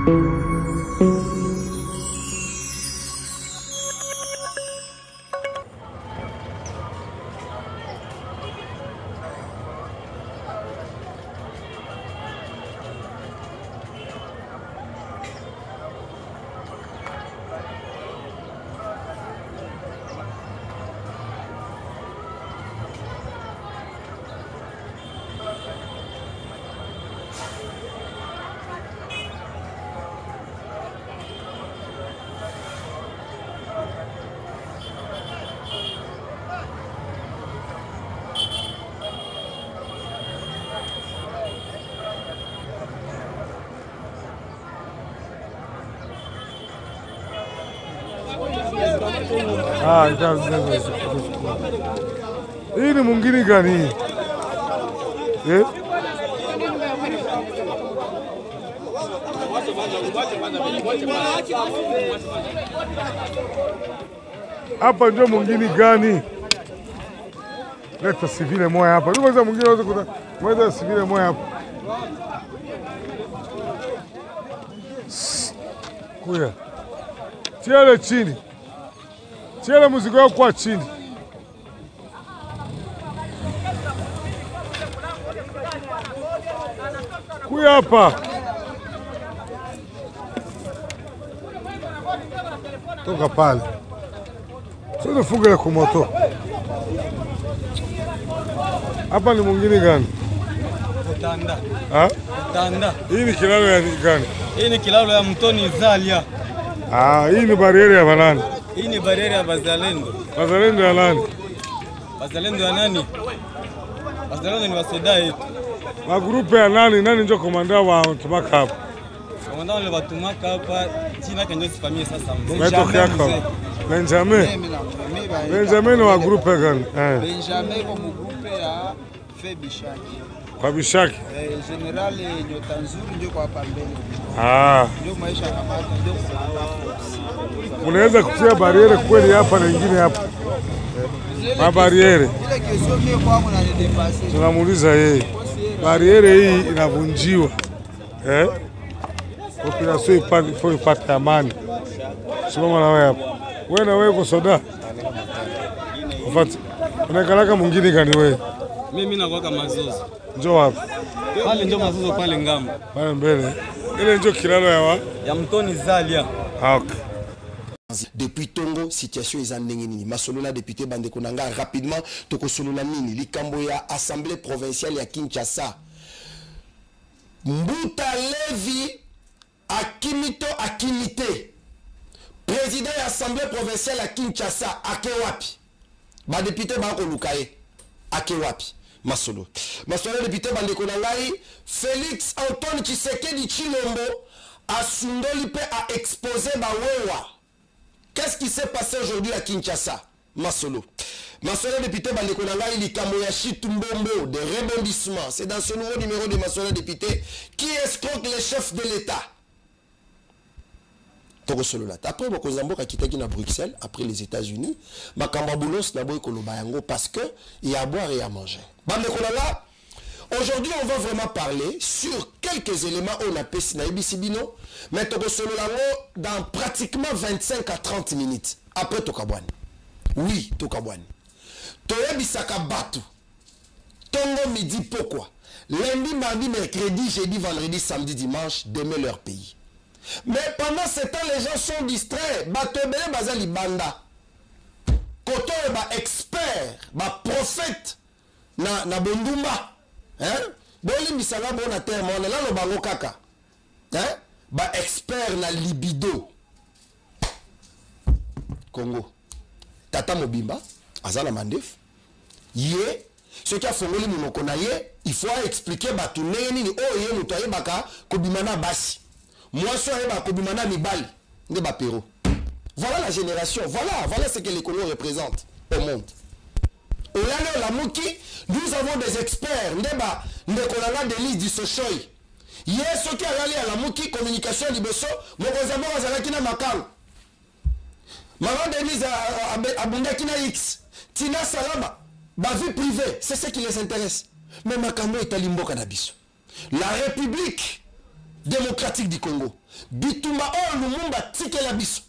Ah, hii ni mwingine gani? Eh? Hapa ndio mwingine gani? Leta sivile moja hapa. Ndio mwingine unaweza kuta. Mweza sivile moja hapa. Kuya. Tiale chini. Tiale mzigo wako kwa chini. Kuya hapa. Toka pale. Sio funga la kumoto. Hapa ni mwingine gani? Tanda. Ah? Tanda. Hii ni kilalo ya gani? Hii ni kilalo ya Mtoni Zalia. Ah, hii ni bariere ya banani? Hii ni bariere ya Bazalendo. Bazalendo ya nani? Bazalendo ya nani? Bazalendo ni wasoda yetu. Wa grupe ya nani? Nani ndio komanda wa tumaka hapa? Komanda wale watumaka hapa jina kenyo sifamie sasa. Benjamin. Benjamin wa grupe gani? Benjamin kwa grupe ya Febishaki. Kwa Bishaki. General Nyota Nzuri ndio kwa hapa mbele. Ah. Ndio maisha kama ndio kwa. Unaweza kutia bariere kweli hapa na nyingine hapa. Bariere. Ile kesho mimi kwangu na nidepase. Tunamuuliza yeye. Bariere hii inavunjiwa. Population ipate amani. Simama na wewe hapa. Wewe na wewe uko soda. Ufati. Unakalaka mwingine gani wewe? Mimi nakuwaka Mazozo. Njoo hapa. Pale ndio Mazozo pale ngambo. Pale mbele. Ile ndio kilalo ya Mtoni Zalia. Ah, okay. Depuis Tongo, situation est en nini. Masolola député Bandekonanga rapidement toko solola nini likambo ya assemblée provinciale ya Kinshasa. Mbuta Levi akimito akimité. Président de l'Assemblée provinciale à Kinshasa, Akewapi. Ba député ba ko lukaye. Akewapi. Masolo. Masolo député Bandekonangai, Félix Antoine Tshisekedi Tshilombo a sundoli pe a exposé ba wewa. Qu'est-ce qui s'est passé aujourd'hui à Kinshasa? Masolo. Masolo député Bandekonangai likambo ya Chitumbombo de rebondissement. C'est dans ce nouveau numéro de Masolo député qui escroque les chefs de l'État. Après, Bokozamboka qui était à Bruxelles, après les États-Unis, Makambaboulos n'a pas eu parce que il y a à boire et à manger. Aujourd'hui, on va vraiment parler sur quelques éléments on appelle Sinaïbisibino, mais dans pratiquement 25 à 30 minutes. Après Tokabouane. Oui, Tokabouane. Toyebisaka Batu. Tongo midi pourquoi? Lundi, mardi, mercredi, jeudi, vendredi, samedi, dimanche, demain leur pays. Mais pendant ce temps, les gens sont distraits. Batobele bazali banda. Koto ba expert, ba prophète na bondumba. Hein? Boli misala bona terme, on est là no bango kaka. Hein? Ba expert na libido. Congo. Tata Mobimba, azala mandef. Yé, ce qui a fongoli monoko na ye, il faut expliquer batu neni o ye mutoye baka kobimana basi. Moi, je suis voilà la génération, voilà ce que l'économie représente au monde. Au la Mouki, nous avons des experts, nous avons des listes du Sochoy. Hier, ceux qui ont allé à la Mouki, communication liboso, nous avons Zalakina Makal. Maman Denise Abundakina X, Tina Salama, ma vie privée, c'est ce qui les intéresse. Mais Makambo est à Limbo Cannabis. La République démocratique du Congo. Bitumba o Lumumba tike la biso.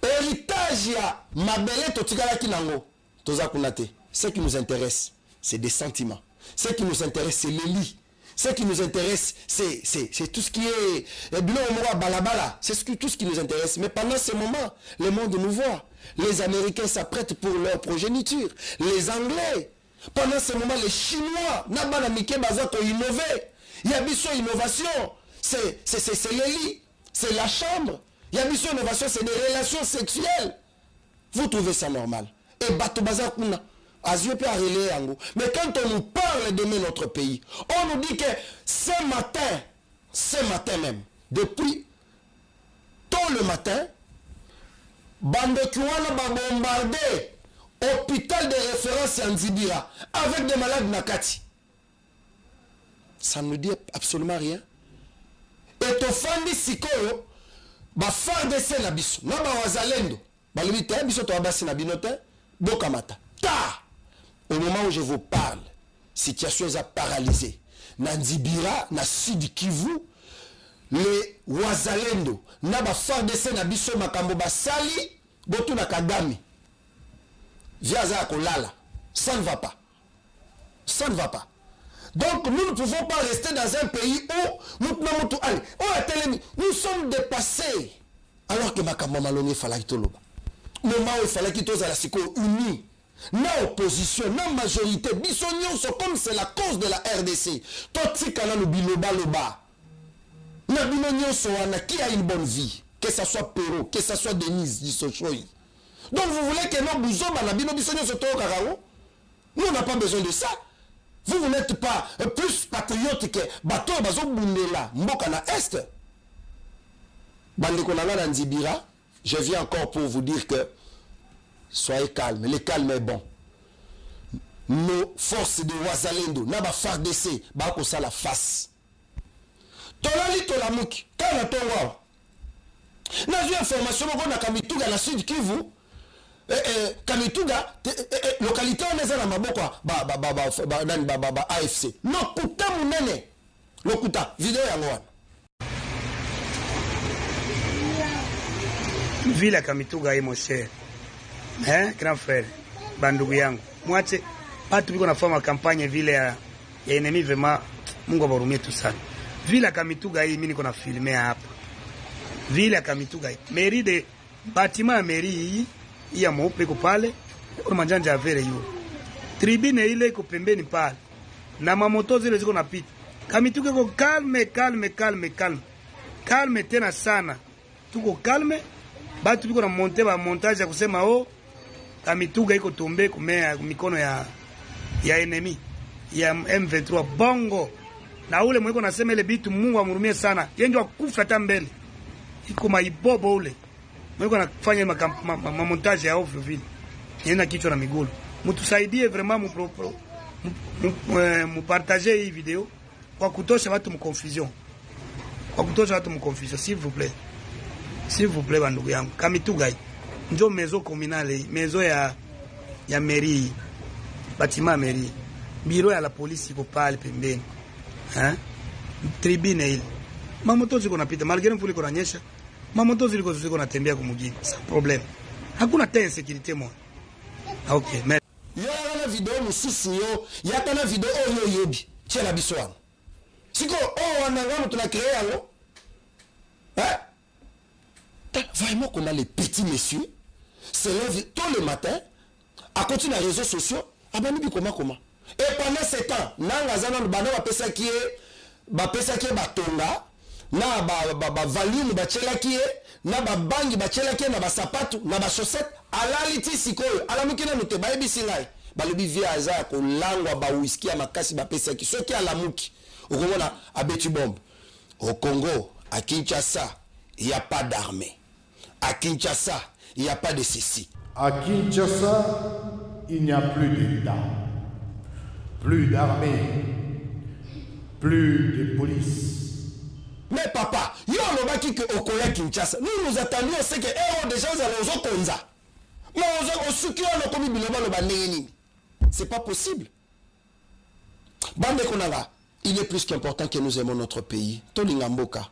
Héritage ya mabele totikala kinango. Toza kunate. Ce qui nous intéresse, c'est des sentiments. Ce qui nous intéresse, c'est l'élite. Ce qui nous intéresse, c'est tout ce qui est balabala. C'est tout ce qui nous intéresse. Mais pendant ce moment, le monde nous voit. Les Américains s'apprêtent pour leur progéniture. Les Anglais. Pendant ce moment, les Chinois. Nabana Mike Bazato innover. Il y a biso innovation. C'est l'élite. C'est la chambre. Il y a biso innovation. C'est des relations sexuelles. Vous trouvez ça normal? Et Bato Bazakuna. Mais quand on nous parle d'aimer notre pays, on nous dit que ce matin même, depuis tôt le matin, Bandekiwana va bombarder hôpital de référence en Zibira avec des malades Nakati. Ça ne nous dit absolument rien. Et to fandi sikoyo, ba FARDC na biso, na ba wazalendo, ba limite biso to abasi na binote, bokamata. Ta! Au moment où je vous parle, situation est paralysée. Nandibira, na Sud Kivu, les Wazalendo, na ba FARDC na biso makambo basali, botu na Kagame. Viaza kolala. Ça ne va pas. Ça ne va pas. Donc nous ne pouvons pas rester dans un pays où nous sommes dépassés. Alors que makambo malongi fallait toloba. Moment où il fallait qu'il tose à la siko unis. Na opposition, na majorité, bisognon, comme c'est la cause de la RDC. Toti kana no biloba loba. Na binognon soana qui a une bonne vie, que ça soit Perrault, que ça soit Denise Dissochoy. Donc vous voulez que nos bouzoba na bino bisognon soto karao? Nous on n'a pas besoin de ça. Vous n'êtes pas plus patriote que bateau bazo bundela mboka na est. Bande konanga na Nzibira, je viens encore pour vous dire que soyez calme, le calme est bon. Nos forces de Wazalendo, Naba FARDC, Bako sa la face. Tolali Tolamuki, quand on a n'a eu information na Kamituga, la Sud Kivu, Kamituga, localité on est à la Maboko, AFC. Lokuta Mounene, Lokuta, vidéo Yangoan. Ville à Kamituga, mon cher. Grand frère, bandugu yangu mwache watu biko nafanya kampanye vile ya enemy vraiment. Mungu abarumie tu sana. Vile Kamituga hii mimi niko na filmea hapa. Vile Kamituga hii mairie de bâtiment ya mairie hii ya mweupe iko pale, kuna manjanja ya vere hiyo. Tribune ile iko pembeni pale. Na mamoto zile ziko napita. Kamituga iko calme tena sana. Tuko calme. Batu biko na montage ya kusema Kamituga iko tombe kumea mikono ya enemy ya M23 bongo. Na ule mweko nasema ile bitu Mungu amhurumie sana. Yenjo akufa hata mbele. Iko maibobo ule. Mweko anafanya montage ya ovyo vile. Yena kichwa na miguu. Mtusaidie vraiment mu partager hii video kwa kutosha watu mu confusion. S'il vous plaît. S'il vous plaît bandugu yangu. Kamituga hii njo mezo communale, mezo ya mairie, bâtiment mairie, bureau ya la police iko pale pembeni. Tribune ile. Mamoto ziko napita, malgré mvula iko nanyesha, mamoto ziko natembea kumugini. Sans problème. Hakuna tena sécurité moi. OK, mais yana video musisi yo, yakana video oyo yebi. Chela biswana. Siko wanangano tuna créer yango. Vraiment qu'on a les petits messieurs se lèvent tôt le matin à continuer les réseaux sociaux. Ah ben comment. Et pendant ce temps, nanga zana bana ba pesa ki batonga na ba volume ba chela ki na ba bangi ba chela ki na ba sapatu na ba chaussette alaliti sikoyo alamukina nute ba ebisingai ba lobi via aza ko langwa ba whisky ya makasi ba pesa ki soki alamuki okomona abetu bombe au Congo à Kinshasa il n'y a pas d'armée. À Kinshasa, il n'y a pas de ceci. À Kinshasa, il n'y a plus d'État, plus d'armée, plus de police. Mais papa, il y a un qui est au Koya Kinshasa. Nous attendions ce que déjà nous allons konza. C'est pas possible. Bande konanga. il est plus qu'important que nous aimons notre pays. Tolingamboka.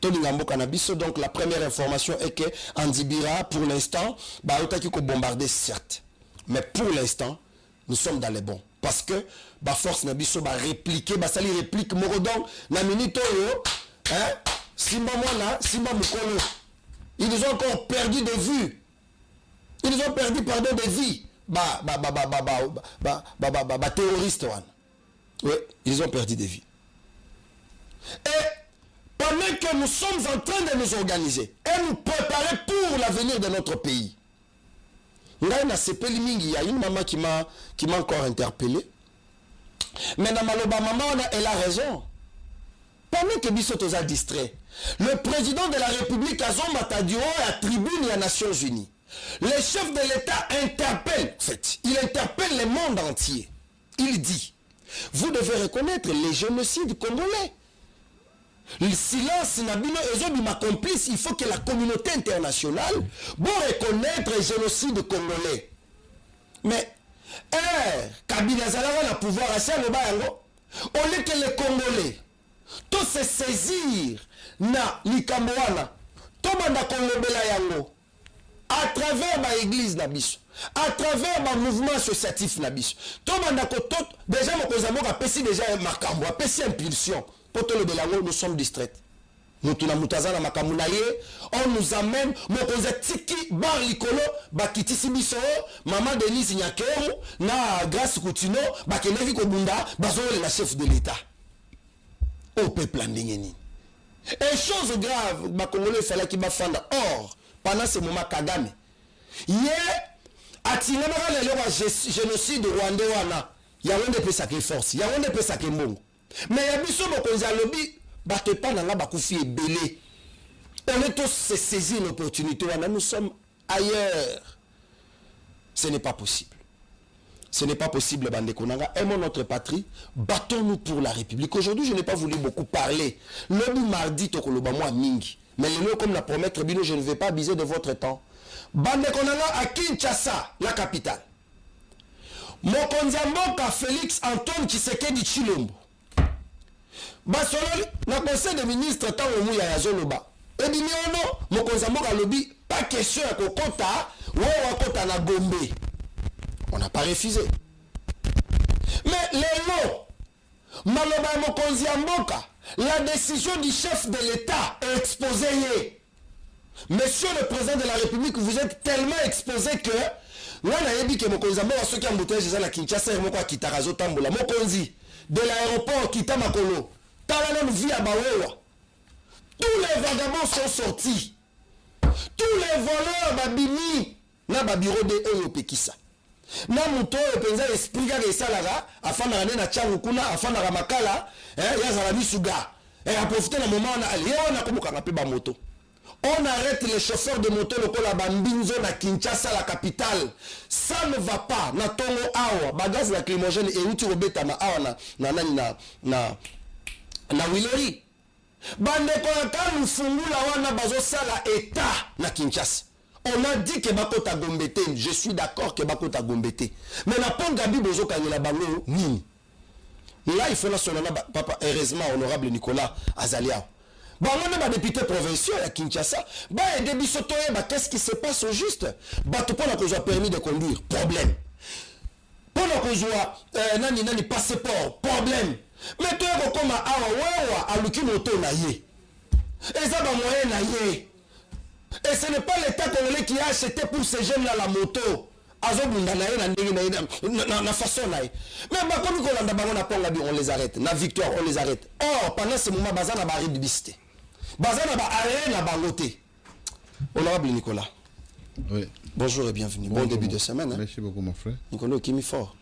Tolingamboka Nabiso. Donc la première information est que Andibira, pour l'instant, il faut bombarder, certes. Mais pour l'instant, nous sommes dans les bons. Parce que force Nabiso va répliquer, sali réplique Morodon, na minute hein, Simba Mwana, Simba Mukolo. Ils nous ont encore perdu de vue. Ils nous ont perdu, pardon, de vie. Terroristes. Oui, ils ont perdu des vies. Et pendant que nous sommes en train de nous organiser et nous préparer pour l'avenir de notre pays, il y a une maman qui m'a encore interpellé. Mais dans Maloba maman, elle a raison. Pendant que Bissoto a distrait, le président de la République a Zomatadio à la tribune des Nations Unies. Le chef de l'État interpelle, en fait, il interpelle le monde entier. Il dit, vous devez reconnaître les génocides congolais. Le silence Nabino et ma complice, il faut que la communauté internationale reconnaître les génocides congolais. Mais, Kabila Zalawa a pouvoir à ça, on est que les Congolais, tous se saisir, na likamboana, tout le monde Congolais yango. À travers ma église Nabiso, à travers ma mouvement associatif Nabiso, tout le monde déjà mon cousin a péci déjà un makambo, a péci impulsion. Pour tout le bélango, nous sommes distraits. On nous amène, mon cousin Tiki Bar Likolo, Bakiti Sibiso, Maman Denise Nyakero, na Grâce Koutino, Bakenevi Kobunda, Bazole la chef de l'État. Au peuple andingeni. Et chose grave, ma Congolais fallait qu'il bafanda. Or, pendant ce moment, Kagame, hier, atinana le génocide rwandais wana, yawonde pe sake force, yawonde pe sake mbongo. Mais yabiso bokonza lobby, batte pas nanga bakufi ebele. On est tous se saisir l'opportunité wana, nous sommes ailleurs. Ce n'est pas possible. Ce n'est pas possible, Bande Konanga. Aimons notre patrie, battons-nous pour la République. Aujourd'hui, je n'ai pas voulu beaucoup parler. Le mardi, Tokoloba moi mingi. Mais le nom comme la promettre, Bino, je ne vais pas abuser de votre temps. Bande Konanga à Kinshasa, la capitale. Mokonzamboka Félix Antoine Tshisekedi Tshilombo. Basololi, na conseil des ministres, tant au mouya ya Zoloba. Et bien, non, Mokonzamboka lobby, pas question à Kokota, ou à Kota na Gombe. On n'a pas refusé. Mais les lots, Maloba Mokonzamboka, la décision du chef de l'État est exposée. Monsieur le président de la République, vous êtes tellement exposé que on a dit que Mokonzamboka, ceux qui ont bouteille, c'est la Kinshasa, Kitarazo Tambola, Mokonzi, de l'aéroport Kitamakolo, Talanon via Bawewa. Tous les vagabonds sont sortis. Tous les voleurs, Babini, na Babiro de Oyopekisa. Na muto penza expliquer que ça là afana na changu kuna afana makala ya zalabi suga et a profiter na moment na ali on a komuka na pe ba moto. On arrête les chauffeurs de moto lokola Bambinzo na Kinshasa la capitale. Ça ne va pas na tongo awa bagaz lacrymogène et uti robeta na awa na Wilori. Bande ko ka mfungula wana bazo sala état na Kinshasa. On a dit que Bakota Gombete, je suis d'accord que Bakota Gombete. Mais la Pongabi Bozo Kanyela Bango, ni. Là, il faut la sonner, papa, heureusement, honorable Nicolas Azalia. Bah, on a député provincial à Kinshasa. Bah, et des bissotoyés, bah, qu'est-ce qui se passe au juste? Bah, tout pour qu'on soit permis de conduire, problème. Pour qu'on soit, nani passeport, problème. Mais toi, comme à Lukimoto Naye. Et ça, bah, moyen Naye. Et ce n'est pas l'État congolais qui a acheté pour ces jeunes-là la moto. Mais on les arrête. Na victoire, on les arrête. Or, pendant ce moment, Bazana va réduire. Bazana va arrêter la bangoté. Honorable Nicolas. Oui. Bonjour et bienvenue. Bon début de semaine. Hein? Merci beaucoup, mon frère. Nicolas Kimi fort.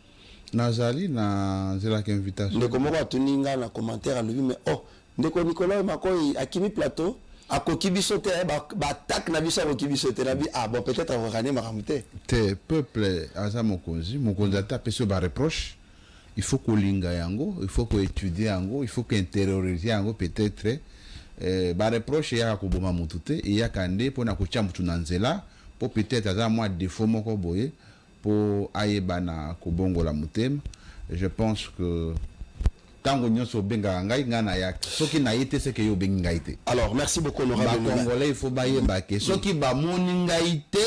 Nazali, na zela invitation. Ne comment va tenir un commentaire à lui, mais oh, Nicolas Makoy à Kimi Plateau. A Kokibisote, attaque na biso Kokibisote na bi ah bon peut-être on va gagner maramute. Te peuple aza mokonzi ata peso ba reproche. Il faut qu'on linga yango, il faut qu'on étudie yango, il faut qu'on intérioriser yango peut-être ba reproche ya ko boma mutute et ya kande pona ko tia mutu na nzela pour peut-être aza moi défaut moko boye pour ayeba na ko bongola mutema. Je pense que tango nyonso benga ngai ngana yaki soki na yete c'est que yo bengi ngai te. Alors merci beaucoup honorable. Ba Congolais il faut bayeba ke soki ba moni ngai te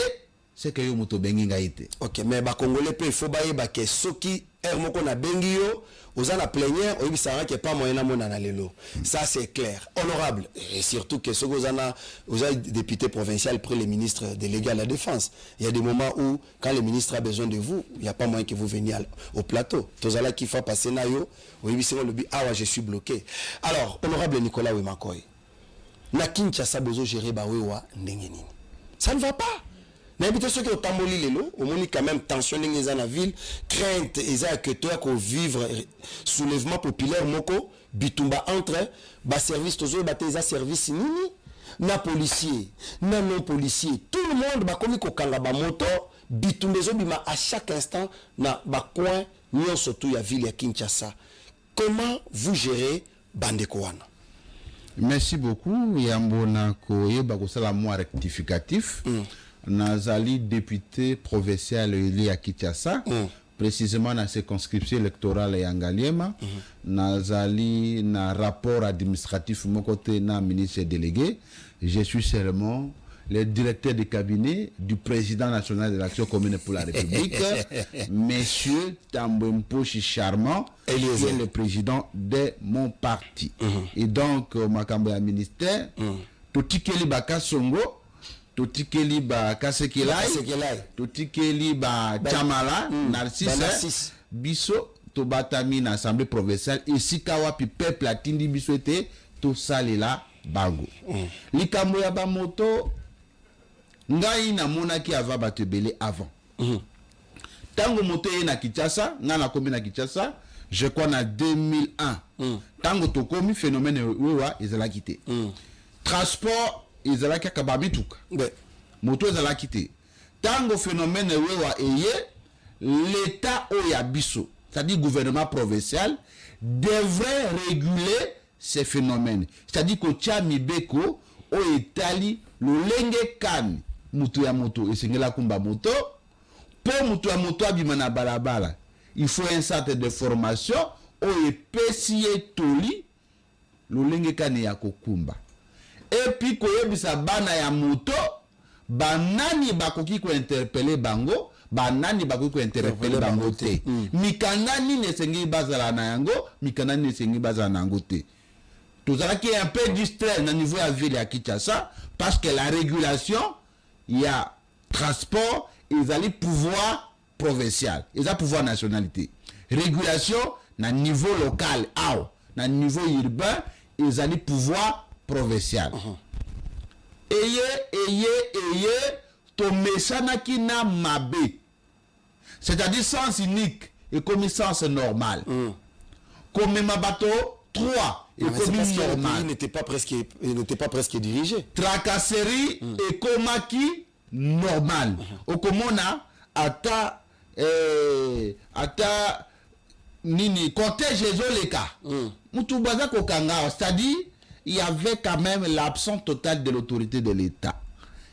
c'est que yo moto bengi ngai te. OK, mais ba Congolais pe il faut bayeba ke soki moko na bengi yo oza na plénière oyebi sara ke pas moyen na mona na lelo. Ça c'est clair. Honorable, et surtout que ce oza député provincial près le ministre délégué à la défense. Il y a des moments où quand le ministre a besoin de vous, il n'y a pas moyen que vous veniez au plateau. Tozala qui fa passer na yo, oyebi c'est le but ah ouais, je suis bloqué. Alors, honorable Nicolas Wemakoy. Na Kinshasa bezo gérer ba wewa ndenge nini. Ça ne va pas. N'habite ceux qui ont tamboli lelo, au moins quand même tension dans la ville, crainte et que toi qu'on vivre soulèvement populaire moko bitumba entre ba service tozo ba teza service nini na policier, na non policier, tout le monde ba komi ko kanga ba moto bitumbezo bima à chaque instant na ba coin nyonso tout ya ville ya Kinshasa. Comment vous gérez bandeko wana? Merci beaucoup. Yambona ko yeba ko sala moi rectificatif. Nazali député provincial élu à Kinshasa, précisément dans la circonscription électorale ya Ngaliema. Nazali na rapport administratif mon côté na ministre délégué. Je suis seulement le directeur de cabinet du président national de l'action commune pour la République, monsieur Tambempochi Charmant, qui est le président de mon parti. Et donc, Makambo ministère, Totikeli Baka Songo, Totikeli ba Kasekelai, Totikeli ba Chamala, Narcisse, Biso, Tobatami na Assemblée provinciale, et Sikawa pi peuple atindi biso ete, to salela bango. Likambo ya ba moto, ngai na mona ki ava batebele avant. Tango moto ye na Kinshasa, nga na komi na Kinshasa, je crois na 2001. Tango to komi phénomène wewa ezala kité. Transport ezala kaka babituka. Moto ezala kité. Tango phénomène wewa eye, l'état oya biso, c'est-à-dire gouvernement provincial, devrait réguler ces phénomènes. C'est-à-dire que tia mibeko o etali lolenge kani mutu ya moto esengela kumba moto po mutu ya moto abima na balabala. Il faut un centre de formation o epesi etoli lolenge kani ya kokumba. Et puis koyebisa bana ya moto banani bakoki ko interpeller bango, banani bakoki ko interpeller bango te. Mikandani nesengi bazala na yango, mikandani nesengi bazala na yango te. Tout ça qui est un peu distrait au niveau de la ville à Kinshasa parce que la régulation, il y a transport, ils ont pouvoir provincial, ils ont pouvoir nationalité. Régulation, na niveau local, na niveau urbain, ils ont pouvoir provincial. Eye, to mesana ki na mabe. C'est-à-dire sens unique et comme sens normal. Comme ma bateau, 3. Et comme normal. Il n'était pas presque dirigé. Tracasserie et komaki normal. Au komona ata nini cortège ezoleka. Mutu baza kokanga, c'est-à-dire il y avait quand même l'absence totale de l'autorité de l'État.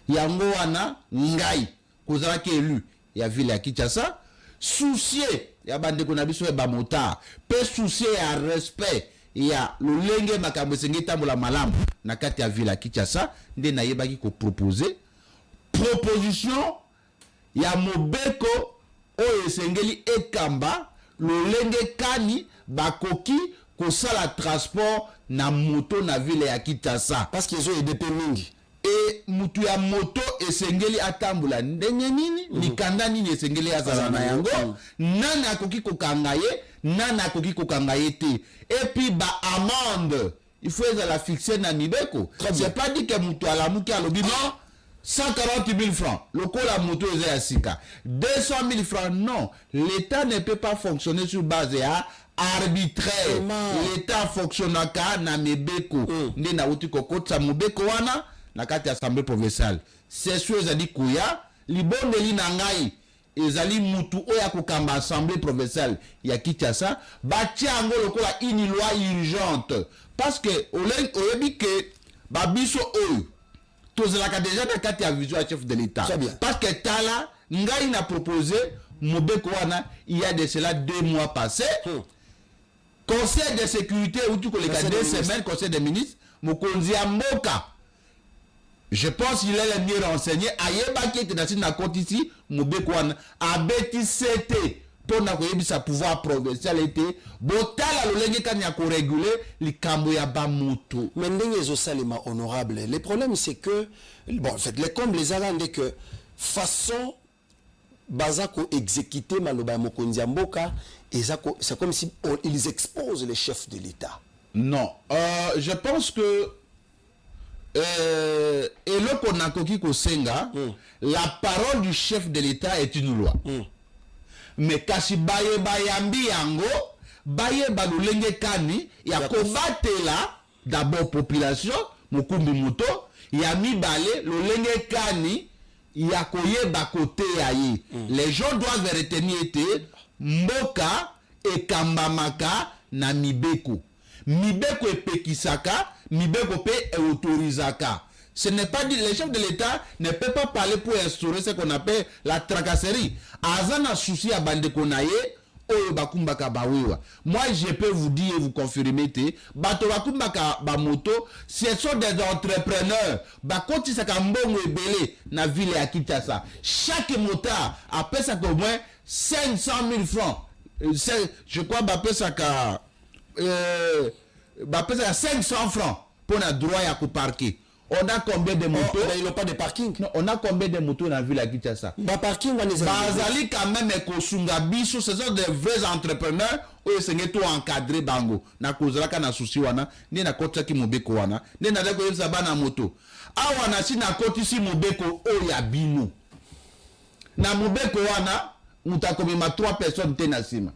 Yango wana ngai kozala ki élu ya ville ya Kinshasa soucier ya bande ko na biso e ba mota pe soucier ya respect ya lolenge makambo sengi tambola malamu na kati ya ville ya Kinshasa nde na yebaki ko proposer proposition ya mobeko o esengeli ekamba lolenge kani bakoki kosala transport na moto na ville ya Kinshasa parce qu'ils ont EDP mingi. Et mutu ya moto esengeli atambula ndenge nini likanda nini esengeli azala na yango nani akoki kokanga ye nani akoki kokanga ye te et puis ba amende il faut la fixer na mibeko. C'est pas dit que mutu alamuki alobi non 140 000 francs le ko la moto eza ya sika 200 000 francs non, l'État ne peut pas fonctionner sur base ya arbitraire. L'État fonctionne ka na mibeko nde na uti kokotsa mobeko wana na kati assemblée provinciale. C'est sûr ezali kuya libondeli na ngai ezali mutu oya kokamba assemblée provinciale ya Kinshasa batia yango lokola une loi urgente parce que oyebi ke babiso oyo tozalaka déjà na kati ya vision ya chef de l'État parce que tala ngai na proposé mobeko wana il y a de cela 2 mois passés conseil de sécurité où tu connais 2 semaines, conseil des ministres, Mokonzi Mboka. Je pense qu'il est le mieux renseigné. Ayeba qui était dans la côte ici, Moubekouane, a bêti c'était pour sa pouvoir provincial était. Botala l'olenge quand il y a réguler les Kamboya Bamoto. Mais les salima honorable. Le problème c'est que, bon, en fait, les comme les Arlandais que façon Bazako exécuter Maloba Mokonzi Mboka, c'est comme si ils exposent les chefs de l'État. Non, je pense que et le Konakoki Kosenga, la parole du chef de l'État est une loi. Mais kasi baye bayambi yango, baye balulenge kani, ya kobatela d'abord population, mukumbi muto, ya mibale lulenge kani, ya koye bakote yaye. Les gens doivent retenir ete mboka et kambamaka na mibeko. Mibeko e pekisaka, Mibeko pe et autorisaka. Ce n'est pas dit, les chefs de l'État ne peuvent pas parler pour instaurer ce qu'on appelle la tracasserie. Azana souci à bande konaye, oyo bakumbaka bawewa. Moi, je peux vous dire et vous confirmer, bato bakumbaka bamoto, ce sont des entrepreneurs. Bakoti saka mbongo ebele na ville ya Kinshasa. Chaque motard appelle ça au moins 500 000 francs. Je crois bappelle ça qu'à 500 francs pour le droit à parquer. On a combien de motos? Ils n'ont pas de parking. Non, on a combien de motos dans la ville à Kinshasa? Parking, on les a. Bazali quand même Kosungabiso, ce sont des vrais entrepreneurs où ils sont tout encadrés bango. Na kozalaka na souci wana, ni na kota ki mobeko wana, ni na deko yesa bana moto. Awana si na koti si mobeko o ya bino. Na mobeko wana, mutakomema 3 personnes tena sima.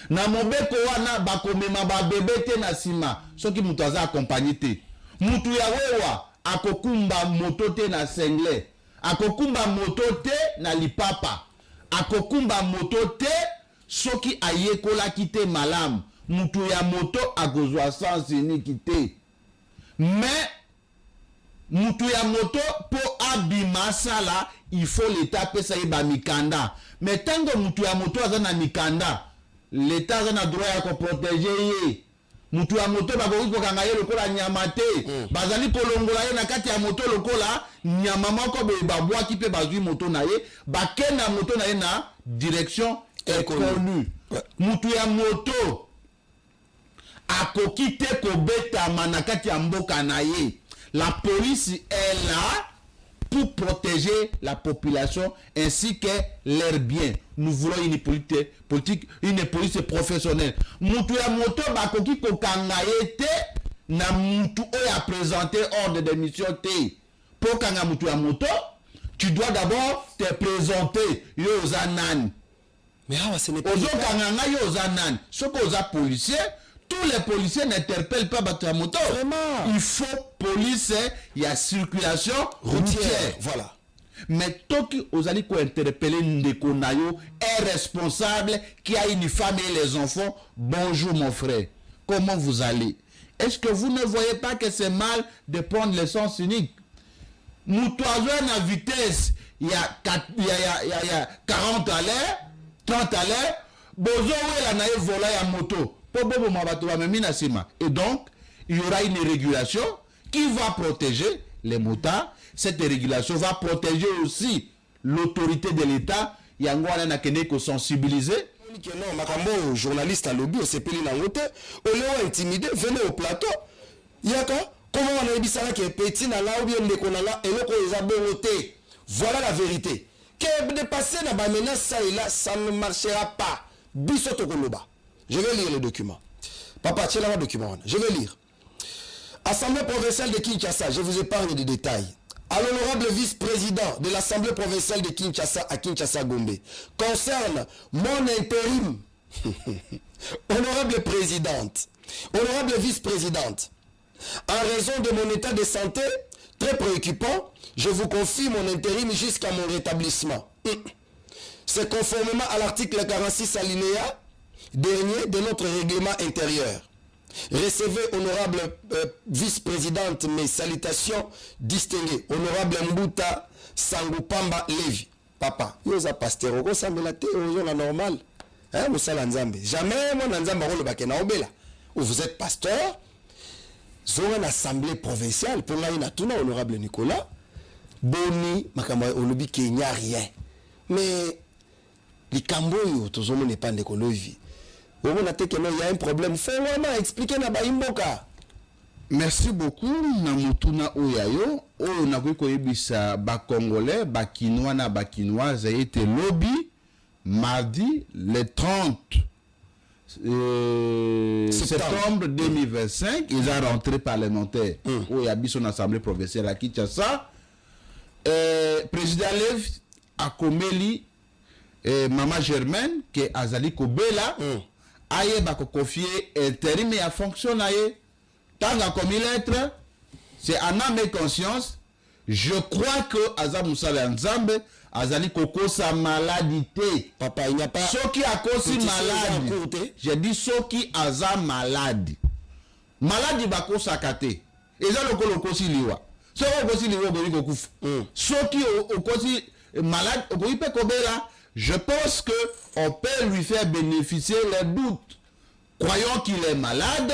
Na mobeko wana bakomema ba bébé te na sima soki mutu aza accompagné te mutu ya wewa akokumba moto te na sengle akokumba moto te na lipapa akokumba moto te soki ayekola kite malam mutu ya moto akozwa sens unique te mais mutu ya moto po abima sala il faut l'état pesa yeba mikanda mais tango mutu ya moto aza na mikanda l'État a le droit à protéger. Mutu ya moto bakoki kokanga ye lokola nyama te. Bazali kolongola ye na kati ya moto lokola nyama moko be babwaki pe bazwi moto na ye, bakena moto na ye na direction inconnue. Mutu ya moto akoki te kobetama na kati ya mboka na ye. La police est là pour protéger la population ainsi que leurs biens. Nous voulons une politique, une police professionnelle. Mutu ya moto bakoki kokanga te na mutu oya présenter ordre de mission te. Pour kanga mutu ya moto, tu dois d'abord te présenter yo zanan. Mais ce n'est pas ozo kanga yo zanan. Soko oza policier, tous les policiers n'interpellent pas bato ya moto. Vraiment. Il faut police, il y a circulation routière. Voilà. Mais Toki Ozali ko interpeller Ndeko Nayo est responsable qui a une femme et les enfants. Bonjour mon frère. Comment vous allez? Est-ce que vous ne voyez pas que c'est mal de prendre le sens unique? Moutoiseau à vitesse, il y a 40 à l'heure, 30 à l'heure. Bozo ou la naïe vola ya moto. Et donc, il y aura une régulation qui va protéger les motards. Cette régulation va protéger aussi l'autorité de l'État. Yangwana na kene ko sensibiliser. Non, makambo journaliste à lobby, on s'est payé dans l'hôtel. On l'a intimidé, venez au plateau. Yaka, comment on a dit ça qui est petit na là ou bien de konala et le ko les voilà la vérité. Que de passer dans la menace ça et là, ça ne marchera pas. Bisoto koloba. Je vais lire le document. Papa, tiens là le document. Je vais lire. Assemblée provinciale de Kinshasa, je vous épargne des détails. À l'honorable vice-président de l'Assemblée provinciale de Kinshasa à Kinshasa-Gombe, concerne mon intérim. Honorable présidente, honorable vice-présidente, en raison de mon état de santé très préoccupant, je vous confie mon intérim jusqu'à mon rétablissement. C'est conformément à l'article 46 alinéa dernier de notre règlement intérieur. Recevez, honorable vice-présidente, mes salutations distinguées. Honorable Mbuta Sangupamba Levi. Papa, yoza pasteur, oko sambela te, ozo la normal. hein mosala nzambe jamais mwana nzambe akolobaka na obela ou vous êtes pasteur zonga na assemblée provinciale pour ngai na tuna honorable Nicolas boni makambo olobi ke n'y a rien mais likambo yo tozomona pas ndeko lovi omona te ke no y a un problème fo wana expliquer na baimboka. Merci beaucoup na mutuna oyayo oyo nakoki koyebisa bakongolais bakinois na bakinoise ete lobby mardi le 30 septembre 2025 ils ont rentré parlementaire où il y a son assemblée provinciale à Kinshasa. Président Lev akomeli Maman Germaine que Azali Kobela aye bako confier intérim et à fonctionner tant comme il est c'est en âme et conscience. Je crois que Azam Moussala Nzambe Azali Koko sa maladie. Papa, il n'y a pas. Ceux qui a cause malade. J'ai dit ceux qui a malade. Maladie bako sakate. Et ça le kolo si liwa. Ceux qui aussi liwa gori kokouf. Ceux qui au kosi malade gori pe kobela. Je pense que on peut lui faire bénéficier les doutes. Croyons qu'il est malade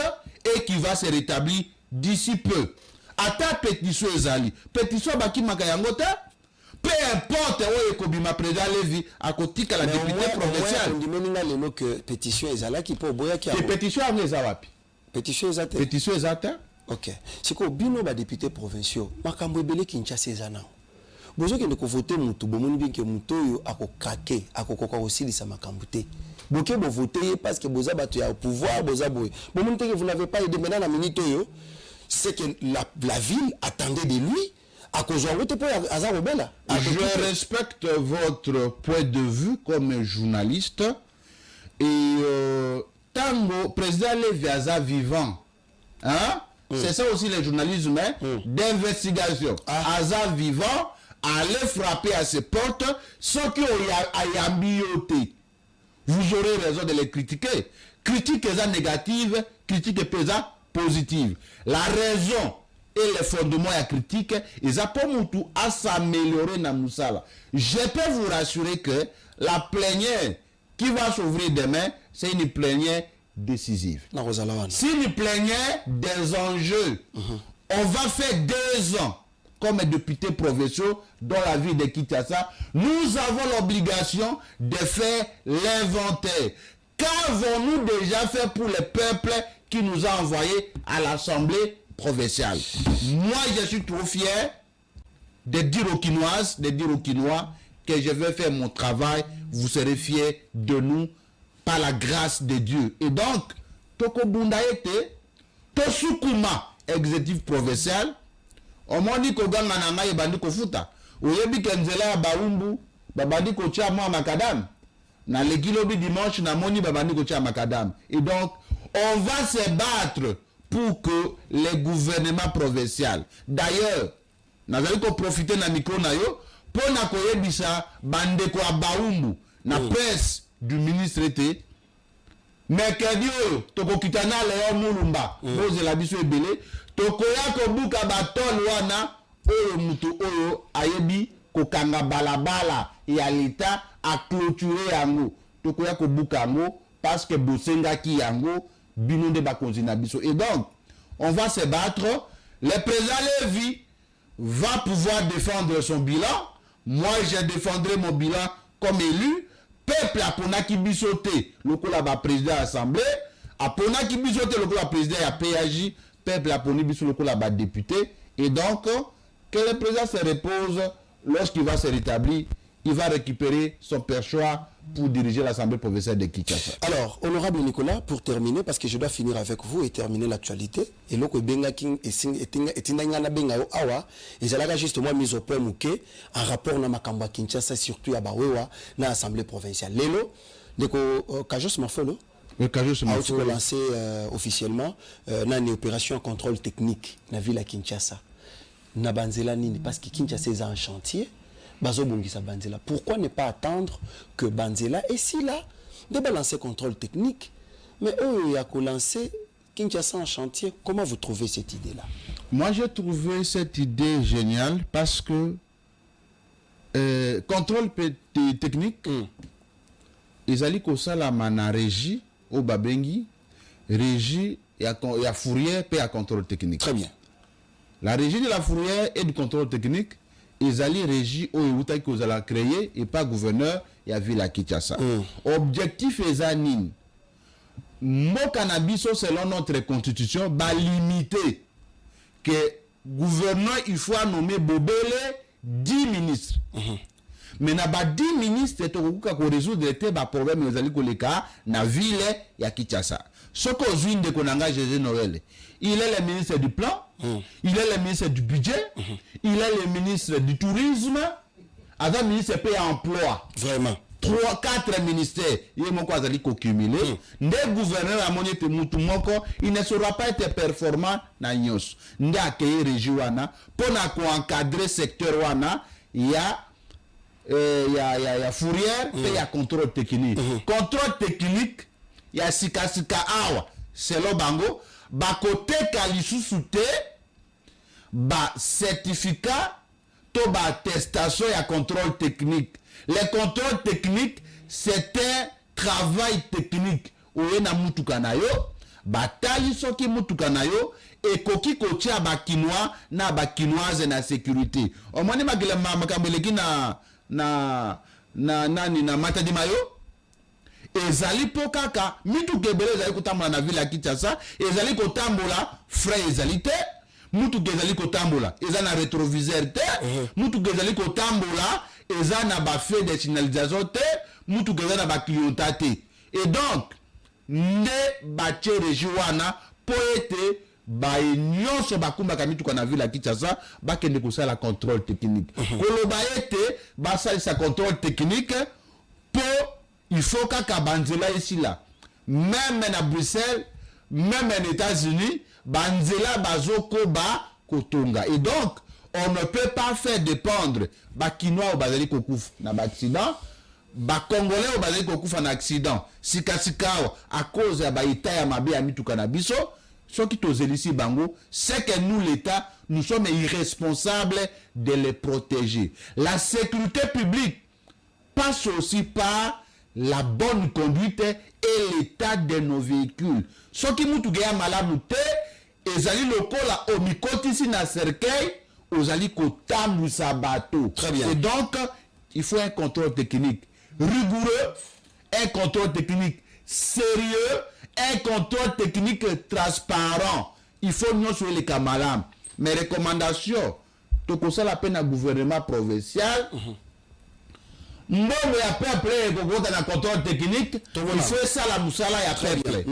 et qu'il va se rétablir d'ici peu. Ata pétition ezali. Pétition baki makayangota. Peu importe où est Kobima président Lévi à côté de la députée provinciale. On dit même que pétition ezala qui peut boya qui a. Pétition à wapi. Pétition ezate. Pétition ezate. OK. C'est que bino ba député provinciaux makambo ebele Kinshasa ezana. Bozo ke ndeko voter mutu bomoni bien que mutu yo akokake akokoka aussi lisa makambo te. Boke bo voter parce que boza batu ya pouvoir boza boy. Bomoni te que vous n'avez pas aidé maintenant la minute yo. C'est que la ville attendait de lui. Je respecte votre point de vue comme journaliste et tango président Leviaza vivant, hein? C'est ça aussi le journalisme d'investigation. Aza vivant, allez frapper à ses portes, ceux qui ont yambioté. Vous aurez raison de les critiquer. Critique négative, critique positive. La raison et les fondements et la critique, ils ont à s'améliorer dans Moussala. Je peux vous rassurer que la plénière qui va s'ouvrir demain, c'est une plénière décisive. C'est une plénière des enjeux. On va faire 2 ans comme députés provinciaux dans la ville de Kinshasa. Nous avons l'obligation de faire l'inventaire. Qu'avons-nous déjà fait pour le peuple qui nous a envoyés à l'Assemblée provinciale? Moi, je suis trop fier de dire aux Kinoises, de dire aux Kinois que je vais faire mon travail. Vous serez fiers de nous par la grâce de Dieu. Et donc, Toko Bundaete, Tosukuma, exécutif provincial, on m'a dit qu'on gagne un et bandi ko futa. Ou yebi kenzela baumbu, babandi ko tia moi makadam. Na le kilobi dimanche, na moni babandi ko tia makadam. Et donc, on va se battre pour que les gouvernements provinciaux, d'ailleurs, nous allons profiter de micro nayo pour na koyebisa bande ko baumbu na presse du ministre été. Mercredi toko kitana le mulumba, pose la biso ebele, toko ya ko buka baton wana oyo mutu oyo ayebi ko kanga balabala ya l'État a clôturer yango. Toko ya ko buka yango parce que bosenga ki yango bino de bakonzi na biso. Et donc, on va se battre. Le président Lévi va pouvoir défendre son bilan. Moi, je défendrai mon bilan comme élu. Peuple a pona ki bisoté, le président de l'Assemblée, a pona ki bisoté, le président a PAJ, peuple a poni biso le député. Et donc, que le président se repose lorsqu'il va se rétablir, il va récupérer son perchoir pour diriger l'Assemblée provinciale de Kinshasa. Alors, honorable Nicolas, pour terminer, parce que je dois finir avec vous et terminer l'actualité, et là, et j'ai justement mis au point mouké en rapport à Makamba Kinshasa, surtout à Bawewa, dans l'Assemblée provinciale. Lélo, le Kajos Morfolo, le Kajos Morfolo a lancé officiellement une opération contrôle technique dans la ville de Kinshasa. Na Banzela Nini, parce que Kinshasa est en chantier. Pourquoi ne pas attendre que Banzela et si là de balancer contrôle technique, mais eux il y a qu'à lancer Kinshasa en chantier. Comment vous trouvez cette idée là? Moi j'ai trouvé cette idée géniale parce que contrôle technique ezali kosalama na régie au babengi régie ya fourrière et à contrôle technique. Très bien. La régie de la fourrière et du contrôle technique ezali régie au euta qui ozala créer et pas gouverneur ya ville à Kinshasa. Objectif ezanine mo cannabis selon notre constitution ba limiter que gouverneur il faut nommer bobele 10 ministres. Mais na ba 10 ministres tokokuka ko résoudre te ba problème ezali koleka na ville ya Kinshasa. Soko ozwinde de konanga José Noël. Il est le ministre du plan, il est le ministre du budget, il est le ministre du tourisme, avec le ministre paye emploi. Vraiment. 3-4 ministères, il y a mon azali ko cumuler. Nde gouverneur a monete mutu moko, il ne saura pas être performant na nyos. Nde accueillir région wana, pour na ko encadrer secteur wana, il y a fourrière et il y a contrôle technique. Contrôle technique, il y a sika awa, c'est le bango, ba côté kalisusu te, ba certificat, to ba attestation et contrôle technique. Les contrôles techniques, c'est un travail technique. Oye na mutuka na yo, batali soki mutuka na yo, et koki kotia ba kinois na ba kinoise na sécurité. O moni magile makambeleki na matadi mayo. Ezali po kaka, mituka ebele ezali kotambola na ville ya Kinshasa, ezali kotambola frais ezali te, mutuka ezali kotambola, ezali na rétroviseur te, mutuka ezali kotambola, eza na ba fait de signalisation te, mutuka eza na ba clienta te. Et donc nde batie région wana po ete ba nyonso bakumbaka mituka na ville ya Kinshasa bakende kosala contrôle technique. Koloba ete basalisa contrôle technique po il faut kaka banzela ici là. Même na Bruxelles, même en États-Unis, banzela bazoko ba kotonga. Et donc on ne peut pas faire dépendre ba kinois au bazali kokufa na accident, ba congolais au bazali kokufa na accident. Sika à cause ya ba ita ya mabe ya mituka na biso, ce qui tozelisi bango, c'est que nous l'État, nous sommes irresponsables de les protéger. La sécurité publique passe aussi par la bonne conduite et l'état de nos véhicules. Ce qui nous touche malamu te, ezali lokola omikoti si na cercueil, ozali kotambu sa bateau. Très bien. Et donc, il faut un contrôle technique rigoureux, un contrôle technique sérieux, un contrôle technique transparent. Il faut nous sur les camarades. Mes recommandations, tout ça la peine à gouvernement provincial. Mbongo ya peuple kokota na contrôle technique, il faut ça la musala ya peuple.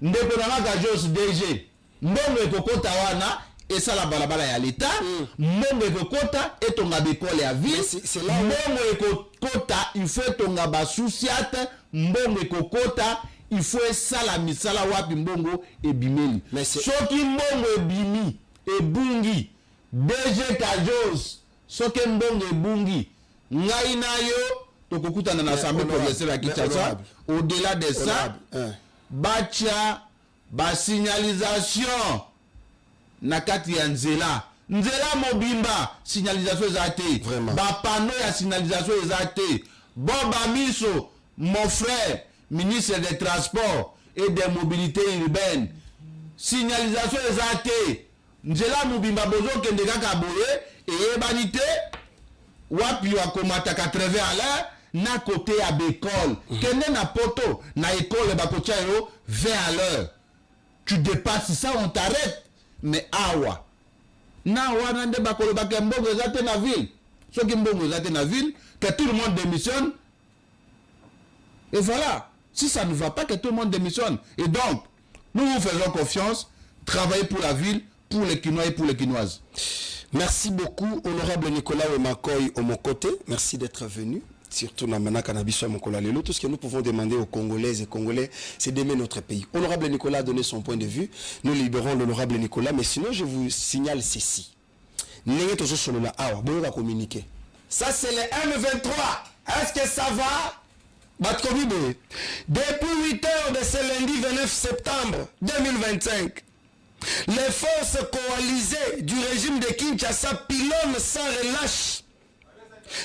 Ndeko na Gajos DG, mbongo ekokota wana esa la balabala ya l'État, mbongo ekokota etonga bikole ya ville, mbongo ekokota il faut etonga basouciate, mbongo ekokota il faut ça la misala wapi mbongo ebimeli. Soki mbongo ebimi, ebungi, DG Gajos, soki mbongo ebungi, ngai na yo tokokutana na assemblée provinciale ya Kinshasa. Au-delà de ça, bacha ba signalisation na kati ya nzela mobimba signalisation ezate, ba panneau ya signalisation ezate. Boba miso mon frère ministre des transports et des mobilités urbaines, signalisation ezate, nzela mobimba bozo kende kaka boye et banité wapi wa komata 80 à l'heure na côté à l'école. Kende na poto na école bakotia yo 20 à l'heure. Tu dépasses ça, on t'arrête. Mais awa na wana nde bakolo bakembongo ezate na ville. Ce qui mbongo ezate na ville, que tout le monde démissionne. Et voilà. Si ça ne va pas, que tout le monde démissionne. Et donc, nous vous faisons confiance, travailler pour la ville, pour les Kinois et pour les Kinoises. Merci beaucoup, honorable Nicolas Wemakoy, au mon côté. Merci d'être venu. Surtout dans le cannabis à Mokola Lelo. Tout ce que nous pouvons demander aux Congolaises et Congolais, c'est d'aimer notre pays. Honorable Nicolas a donné son point de vue. Nous libérons l'honorable Nicolas. Mais sinon, je vous signale ceci. Ça, c'est le M23. Est-ce que ça va? Depuis 8 heures de ce lundi 29 septembre 2025, les forces coalisées du régime de Kinshasa pilonnent sans relâche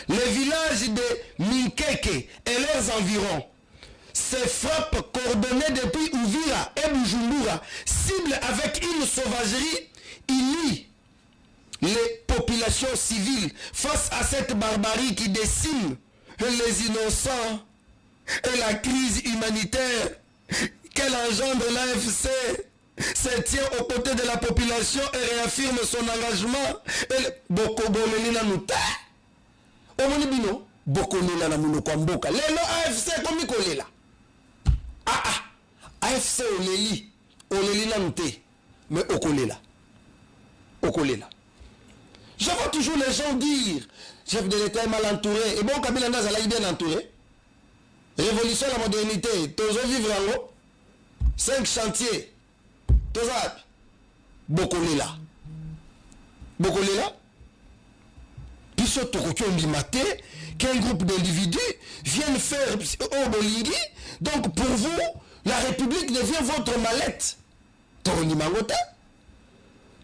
les villages de Minkeke et leurs environs. Ces frappes coordonnées depuis Uvira et Bujumbura ciblent avec une sauvagerie inouïe les populations civiles face à cette barbarie qui décime les innocents et la crise humanitaire qu'elle engendre. L'AFC se tient aux côtés de la population et réaffirme son engagement. Bokobolelina nuta. Omonibino bokolela na munoko mboka. Lelo AFC komi kolela. AFC oleli na nute. Mais okolela. Okolela. Je vois toujours les gens dire chef de l'État est mal entouré. Et bon, Kabila Ndazala est bien entouré. Révolution de la modernité. Tous vivre en haut. 5 chantiers. Tous à Bokolela. Bokolela. Puis ce Tokokyo Mbimate, qu'un groupe d'individus viennent faire au Boligi. Donc pour vous, la République devient votre mallette. Torondi Mangote.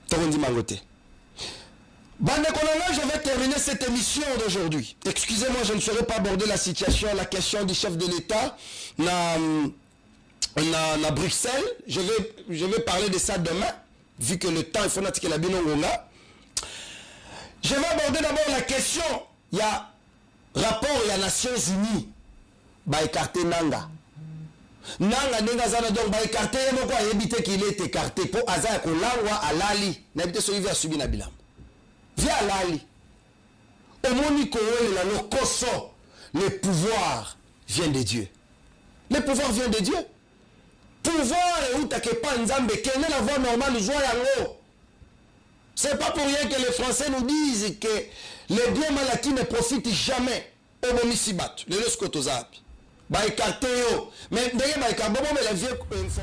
Torondi Mangote. Je vais terminer cette émission d'aujourd'hui. Excusez-moi, je ne saurais pas aborder la situation, la question du chef de l'État à Bruxelles. Je vais parler de ça demain, vu que le temps, il faut que la binonga. Je vais aborder d'abord la question. Il y a rapport, il y a Nations Unies. Bah, écarté Nanga. Nanga nenga zana donc bah écarté, il y a évité qu'il est écarté pour Aza Kolangwa à Lali. N'habite celui qui a subi Nabilam. Via Lali. Au Monico, le Koso, le pouvoir vient de Dieu. Le pouvoir vient de Dieu. Pouvoir et où t'as que pas Nzambe, quelle est la voie normale du joie yango? C'est pas pour rien que les Français nous disent que les biens mal acquis ne profitent jamais au Momisibat. Le Loscotozapi. Bah écarté yo. Mais d'ailleurs, bah écarté, bon, mais la vieille information.